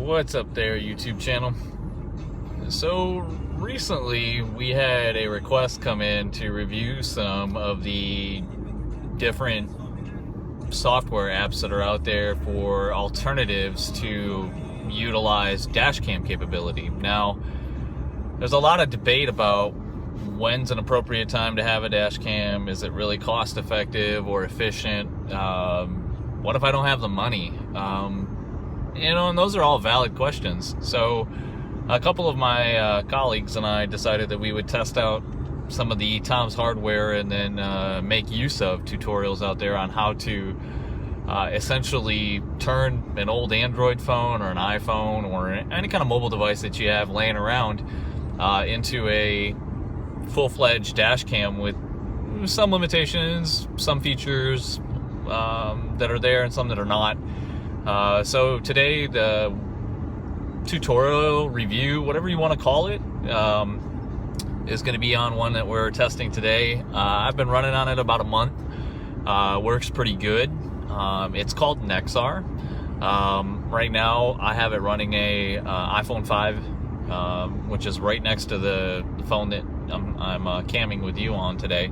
What's up there, YouTube channel? So recently we had a request come in to review some of the different software apps that are out there for alternatives to utilize dashcam capability. Now, there's a lot of debate about when's an appropriate time to have a dashcam. Is it really cost effective or efficient? What if I don't have the money? And those are all valid questions. So a couple of my colleagues and I decided that we would test out some of the Tom's hardware and then make use of tutorials out there on how to essentially turn an old Android phone or an iPhone or any kind of mobile device that you have laying around into a full-fledged dash cam with some limitations, some features that are there and some that are not. So today, the tutorial review, whatever you want to call it, is going to be on one that we're testing today. I've been running on it about a month. Works pretty good. It's called Nexar. Right now I have it running a iPhone 5, which is right next to the phone that I'm camming with you on today.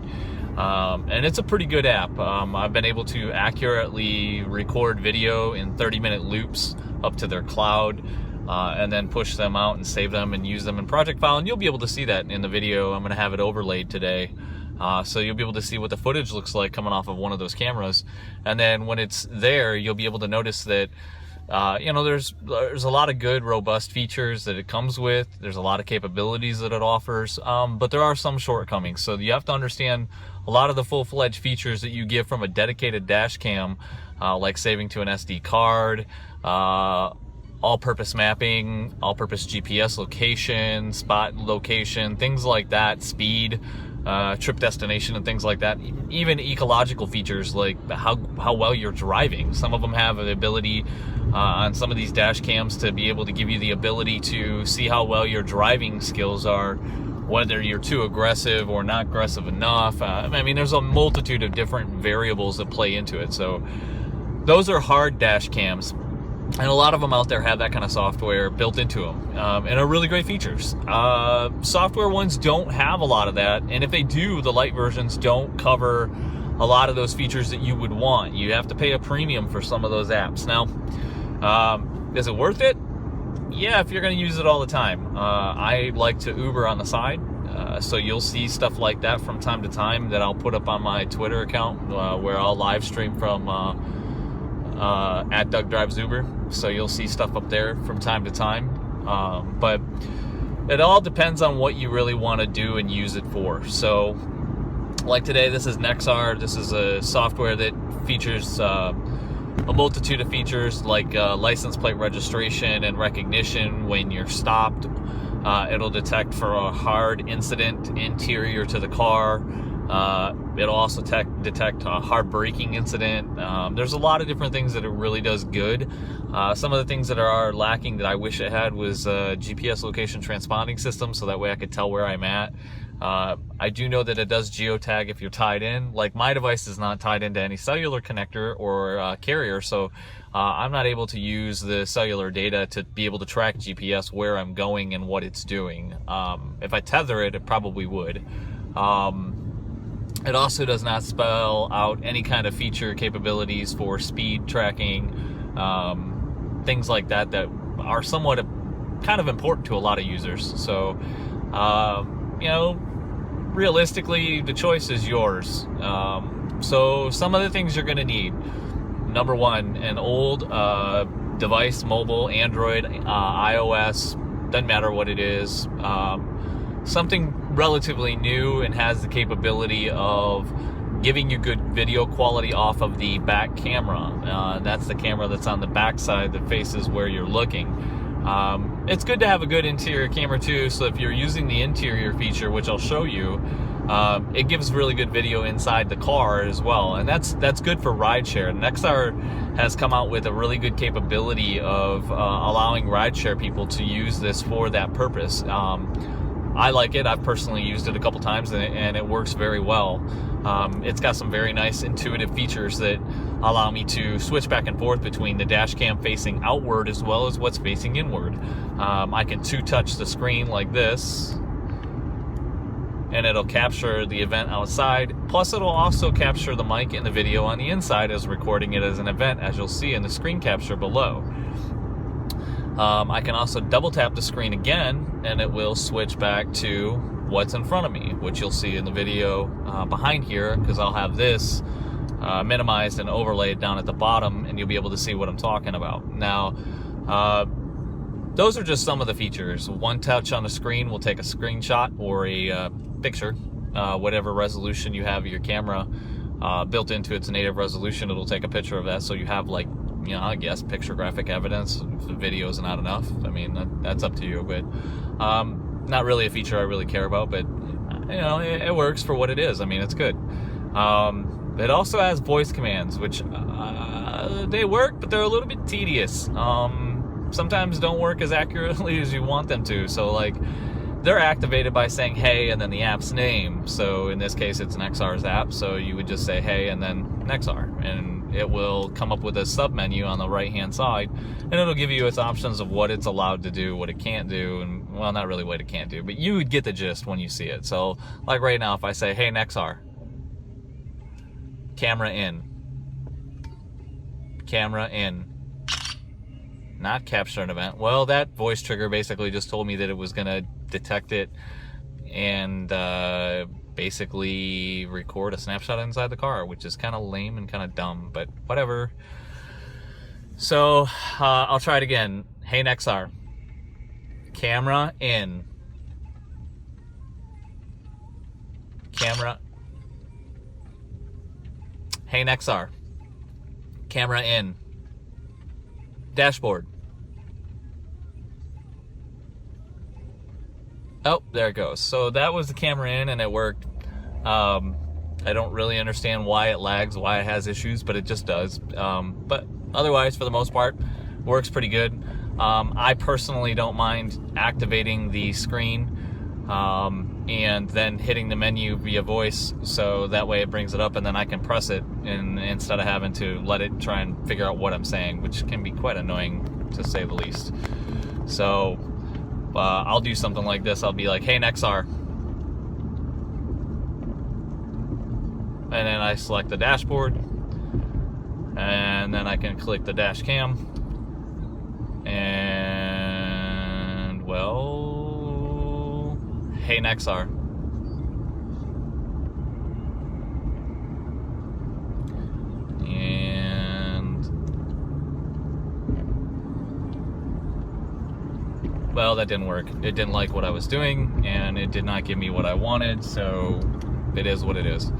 And it's a pretty good app. I've been able to accurately record video in 30-minute loops up to their cloud, and then push them out and save them and use them in project file. And you'll be able to see that in the video. I'm going to have it overlaid today. So you'll be able to see what the footage looks like coming off of one of those cameras. And then when it's there, you'll be able to notice that there's a lot of good, robust features that it comes with. There's a lot of capabilities that it offers, but there are some shortcomings. So you have to understand a lot of the full-fledged features that you get from a dedicated dash cam, like saving to an SD card, all-purpose mapping, all-purpose GPS location, spot location, things like that, speed, trip destination and things like that. Even ecological features like how well you're driving. Some of them have the ability on some of these dash cams to be able to give you the ability to see how well your driving skills are, whether you're too aggressive or not aggressive enough. I mean, there's a multitude of different variables that play into it. So those are hard dash cams, and a lot of them out there have that kind of software built into them, and are really great features. Software ones don't have a lot of that, and if they do, the light versions don't cover a lot of those features that you would want. You have to pay a premium for some of those apps. Now, is it worth it? Yeah, if you're going to use it all the time. I like to Uber on the side, so you'll see stuff like that from time to time that I'll put up on my Twitter account, where I'll live stream from at Doug Drives Uber. So you'll see stuff up there from time to time, but it all depends on what you really want to do and use it for. So like today, this is Nexar. This is a software that features a multitude of features like license plate registration and recognition when you're stopped. It'll detect for a hard incident interior to the car. It'll also detect a hard braking incident. There's a lot of different things that it really does good. Some of the things that are lacking that I wish it had was a GPS location transponding system, so that way I could tell where I'm at. I do know that it does geotag if you're tied in. Like, my device is not tied into any cellular connector or carrier, so I'm not able to use the cellular data to be able to track GPS where I'm going and what it's doing. If I tether it, it probably would. It also does not spell out any kind of feature capabilities for speed tracking, things like that that are somewhat kind of important to a lot of users. So, realistically, the choice is yours. So some of the things you're going to need. Number one, an old device, mobile, Android, iOS, doesn't matter what it is. Something relatively new and has the capability of giving you good video quality off of the back camera. That's the camera that's on the back side that faces where you're looking. It's good to have a good interior camera too, so if you're using the interior feature, which I'll show you, it gives really good video inside the car as well, and that's good for rideshare. Nexar has come out with a really good capability of allowing rideshare people to use this for that purpose. I like it. I've personally used it a couple times, and it works very well. It's got some very nice intuitive features that allow me to switch back and forth between the dash cam facing outward as well as what's facing inward. I can two-touch the screen like this, and it'll capture the event outside. Plus, it'll also capture the mic and the video on the inside as recording it as an event, as you'll see in the screen capture below. I can also double tap the screen again, and it will switch back to what's in front of me, which you'll see in the video behind here, because I'll have this minimized and overlaid down at the bottom, and you'll be able to see what I'm talking about. Now, those are just some of the features. One touch on the screen will take a screenshot or a picture, whatever resolution you have of your camera built into its native resolution. It'll take a picture of that, so you have, like, you know, I guess picture graphic evidence. If the video is not enough, I mean, that's up to you, but not really a feature I really care about, but you know, it works for what it is. I mean, it's good. It also has voice commands, which they work, but they're a little bit tedious. Sometimes don't work as accurately as you want them to. So, like, they're activated by saying hey and then the app's name. So in this case, it's Nexar's app, so you would just say hey and then Nexar, and it will come up with a sub menu on the right hand side, and it'll give you its options of what it's allowed to do, what it can't do, and, well, not really what it can't do, but you would get the gist when you see it. So, like right now, if I say hey Nexar, camera in, not capture an event. Well, that voice trigger basically just told me that it was gonna detect it and basically record a snapshot inside the car, which is kind of lame and kind of dumb, but whatever. So I'll try it again. Hey Nexar, camera in, camera. Hey Nexar, camera in, dashboard. Oh, there it goes. So that was the camera in, and it worked. I don't really understand why it lags, why it has issues, but it just does. But otherwise, for the most part, works pretty good. I personally don't mind activating the screen and then hitting the menu via voice, so that way it brings it up and then I can press it, and instead of having to let it try and figure out what I'm saying, which can be quite annoying to say the least. So I'll do something like this. I'll be like, hey Nexar, and then I select the dashboard, and then I can click the dash cam, and, well, hey Nexar, and, well, that didn't work. It didn't like what I was doing, and it did not give me what I wanted, so it is what it is.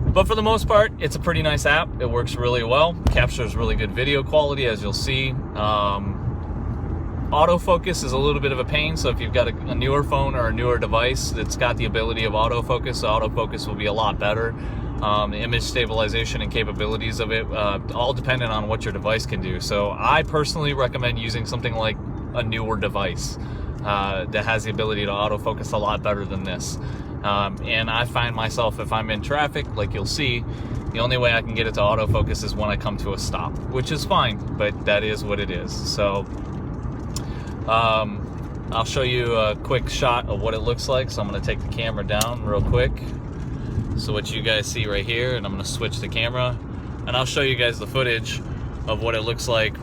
But for the most part, it's a pretty nice app. It works really well, captures really good video quality, as you'll see. Autofocus is a little bit of a pain, so if you've got a newer phone or a newer device that's got the ability of autofocus, so autofocus will be a lot better. The image stabilization and capabilities of it, all dependent on what your device can do. So I personally recommend using something like a newer device that has the ability to autofocus a lot better than this. And I find myself, if I'm in traffic, like you'll see, the only way I can get it to autofocus is when I come to a stop, which is fine, but that is what it is. So I'll show you a quick shot of what it looks like. So I'm going to take the camera down real quick. So what you guys see right here, and I'm going to switch the camera, and I'll show you guys the footage of what it looks like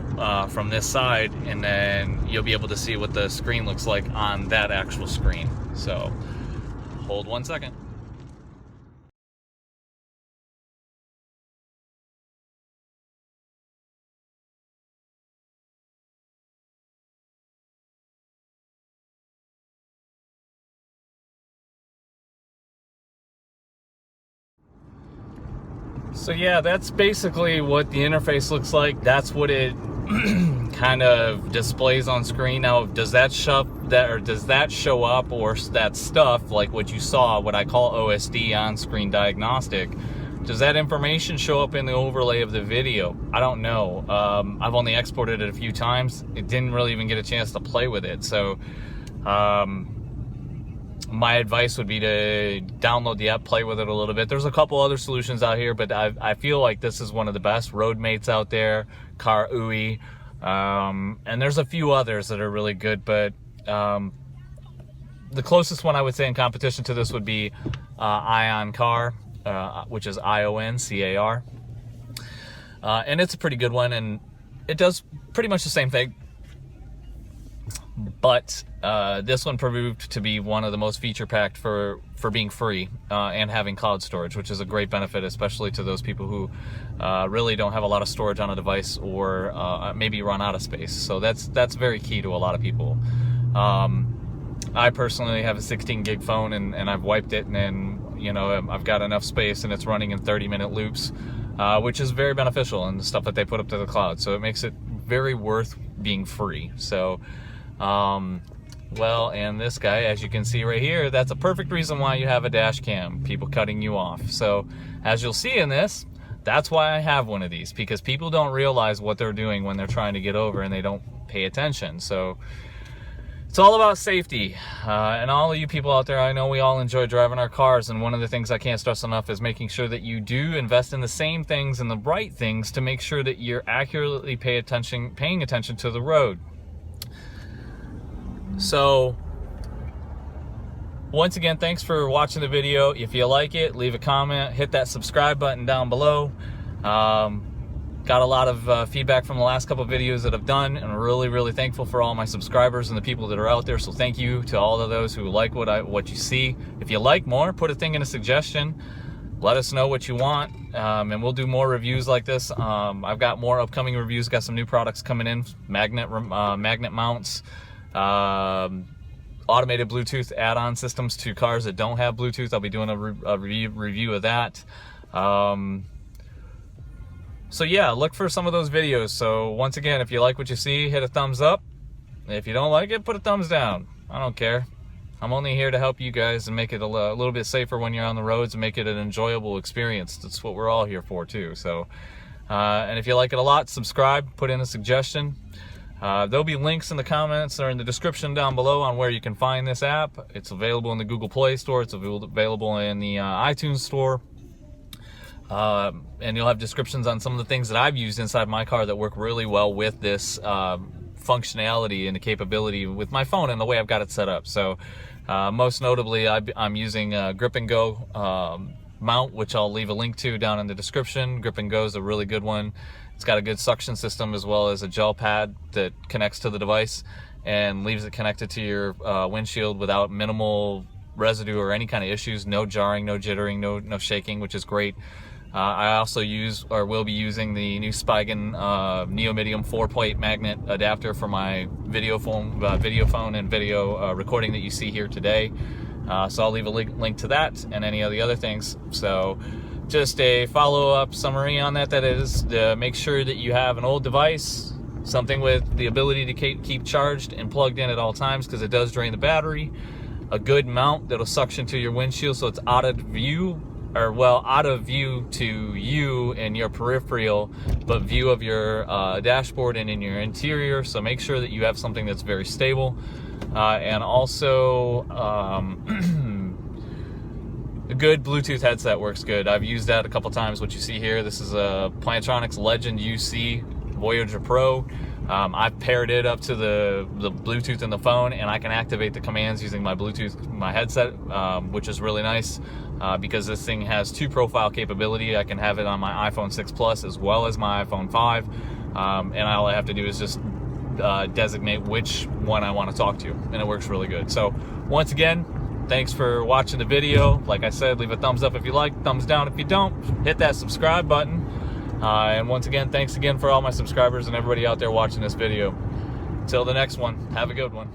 from this side, and then you'll be able to see what the screen looks like on that actual screen. So hold 1 second. So yeah, that's basically what the interface looks like. That's what it kind of displays on screen. Now, does that show up, or that stuff like what you saw, what I call OSD, on-screen diagnostic, does that information show up in the overlay of the video? I don't know. I've only exported it a few times. It didn't really even get a chance to play with it. So my advice would be to download the app, play with it a little bit. There's a couple other solutions out here, but I feel like this is one of the best. Roadmate's out there, Car UI, and there's a few others that are really good, but the closest one I would say in competition to this would be Car, which is IONCAR. And it's a pretty good one, and it does pretty much the same thing. But this one proved to be one of the most feature-packed for being free and having cloud storage, which is a great benefit, especially to those people who really don't have a lot of storage on a device or maybe run out of space. So that's very key to a lot of people. I personally have a 16 gig phone, and I've wiped it, and you know, I've got enough space, and it's running in 30-minute loops, which is very beneficial in the stuff that they put up to the cloud. So it makes it very worth being free. So, well, and this guy, as you can see right here, that's a perfect reason why you have a dash cam, people cutting you off. So as you'll see in this, that's why I have one of these, because people don't realize what they're doing when they're trying to get over, and they don't pay attention. So it's all about safety, and all of you people out there, I know we all enjoy driving our cars, and one of the things I can't stress enough is making sure that you do invest in the same things and the right things to make sure that you're accurately paying attention to the road. So once again, thanks for watching the video. If you like it, leave a comment, hit that subscribe button down below. Got a lot of feedback from the last couple of videos that I've done, and I'm really thankful for all my subscribers and the people that are out there. So thank you to all of those who like what you see. If you like more, put a thing in a suggestion. Let us know what you want, and we'll do more reviews like this. I've got more upcoming reviews. Got some new products coming in: magnet mounts, automated Bluetooth add-on systems to cars that don't have Bluetooth. I'll be doing a review of that. So yeah, look for some of those videos. So once again, if you like what you see, hit a thumbs up. If you don't like it, put a thumbs down. I don't care. I'm only here to help you guys and make it a little bit safer when you're on the roads and make it an enjoyable experience. That's what we're all here for too. So, and if you like it a lot, subscribe, put in a suggestion. There'll be links in the comments or in the description down below on where you can find this app. It's available in the Google Play Store. It's available in the iTunes Store. And you'll have descriptions on some of the things that I've used inside my car that work really well with this functionality and the capability with my phone and the way I've got it set up. So most notably, I'm using a Grip and Go mount, which I'll leave a link to down in the description. Grip and Go is a really good one. It's got a good suction system as well as a gel pad that connects to the device and leaves it connected to your windshield without minimal residue or any kind of issues. No jarring, no jittering, no shaking, which is great. I also will be using the new Spigen Neomidium 4-plate magnet adapter for my video phone and video recording that you see here today. So I'll leave a link to that and any of the other things. So just a follow-up summary on that is to make sure that you have an old device, something with the ability to keep charged and plugged in at all times, because it does drain the battery. A good mount that'll suction to your windshield so it's out of view to you and your peripheral, but view of your dashboard and in your interior. So make sure that you have something that's very stable. And also a good Bluetooth headset works good. I've used that a couple times. What you see here, this is a Plantronics Legend UC Voyager Pro. I've paired it up to the Bluetooth in the phone, and I can activate the commands using my headset, which is really nice because this thing has 2 profile capability. I can have it on my iPhone 6 Plus as well as my iPhone 5, and all I have to do is just designate which one I want to talk to, and it works really good. So once again, thanks for watching the video. Like I said, leave a thumbs up if you like, thumbs down if you don't. Hit that subscribe button. And once again, thanks again for all my subscribers and everybody out there watching this video. Until the next one, have a good one.